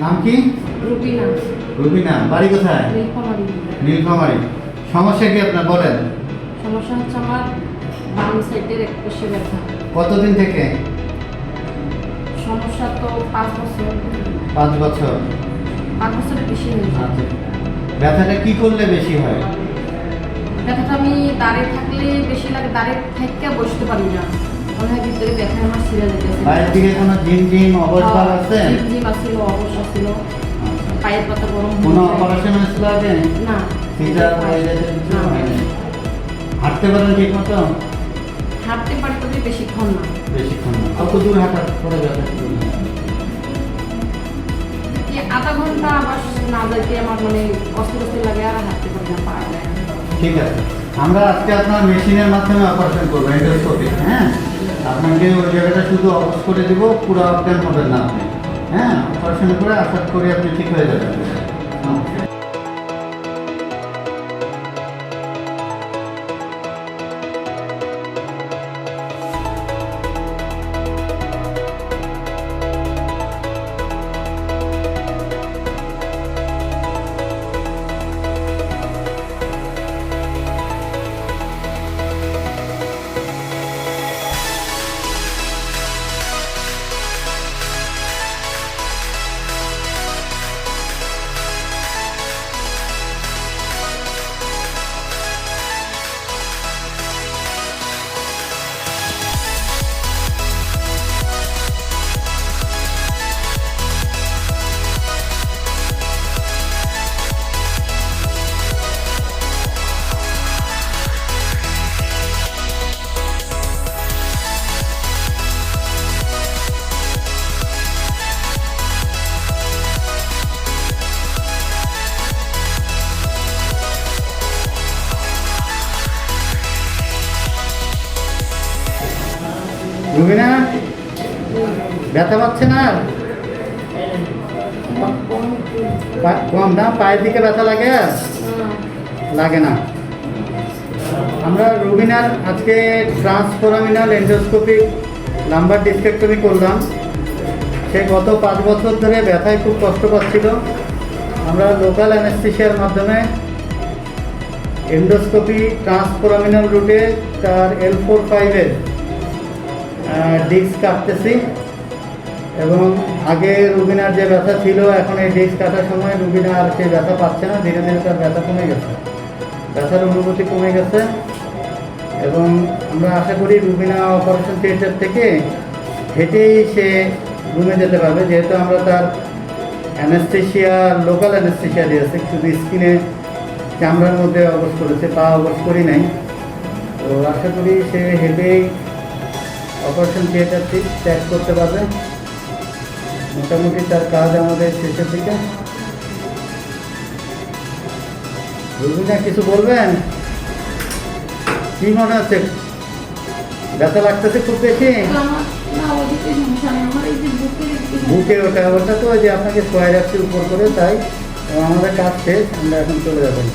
নাম কি? রুবিনা। রুবিনা, বাড়ি কোথায়? নীলফামারী। নীলফামারী। সমস্যা কি আপনার বলেন? সমস্যা হচ্ছে আমার বাম সাইডের এক পাশে ব্যথা। কতদিন থেকে? সমস্যা তো 5 বছর। 5 বছর। 5 বছরের বেশি হয়েছে। আচ্ছা, ব্যথাটা কি করলে বেশি হয়? ব্যথাটা আমি দাঁড়িয়ে থাকলে বেশি লাগে, দাঁড়িয়ে থেকে বসতে পারি না, মনে হয় ভিতরে ব্যথা আমার ছিঁড়ে যেতেছে। বাইরের দিকে কোনো ঝিমঝিম অবস্থা আছে? ঝিমঝিম আছিল, অবস্থা ছিল, পায়ের পাতা গরম কোনো অপারেশন হয়েছিল আগে? না। সিজার হয়ে যেতে কিছু না। হয়নি? হাঁটতে পারেন ঠিক মতো? হাঁটতে পারি তবে বেশিক্ষণ না। বেশিক্ষণ না। কত দূর হাঁটার পরে ব্যথা শুরু হয়? এই আধা ঘন্টা আবার না যাইতে আমার মানে অস্থির অস্থির লাগে, আর হাঁটতে পারি না, পা দেয় না। ঠিক আছে, আমরা আজকে আপনার মেশিনের মাধ্যমে অপারেশন করবো, এন্ডোস্কোপি। হ্যাঁ, আপনাকে ওই জায়গাটা শুধু অপারেশন করে দিব, পুরো অজ্ঞান হবেন না আপনি। হ্যাঁ, অপারেশন করে আশা করি আপনি ঠিক হয়ে যাবেন। রুবিনা, ব্যথা পাচ্ছে না? কম না? পায়ের দিকে ব্যথা লাগে? লাগে না। আমরা রুবিনার আজকে ট্রান্সফোরামিনাল এন্ডোস্কোপিক লাম্বার ডিস্কেক্টমি করলাম। সে গত 5 বছর ধরে ব্যথায় খুব কষ্ট পাচ্ছিল। আমরা লোকাল অ্যানেস্থেশিয়ার মাধ্যমে এন্ডোস্কোপি ট্রান্সফোরামিনাল রুটে তার L4-5-এর ডিস্ক কাটতেছি, এবং আগে রুবিনার যে ব্যথা ছিল, এখন এই ডিস্ক কাটার সময় রুবিনা আর সেই ব্যথা পাচ্ছে না, ধীরে ধীরে তার ব্যথা কমে গেছে, ব্যথার অনুভূতি কমে গেছে। এবং আমরা আশা করি রুবিনা অপারেশন থিয়েটার থেকে হেঁটেই সে রুমে যেতে পারবে, যেহেতু আমরা তার অ্যানেস্থেশিয়া, লোকাল অ্যানেস্থেশিয়া দিয়েছে, শুধু স্কিনে চামড়ার মধ্যে অবশ করেছে, পা অবশ করি নাই। তো আশা করি সে হেঁটেই অপারেশন থিয়েটারটি ত্যাগ করতে পারবে। মোটামুটি তার কাজ আমাদের শেষের দিকে। রুবিনা, কিছু বলবেন? কি মনে হচ্ছে? ব্যথা লাগতেছে খুব বেশি? বুকে ওটা তো ওই যে আপনাকে শোয়াই রাখছি উপর করে, তাই আমাদের কাজ শেষ, আমরা এখন চলে যাবেন।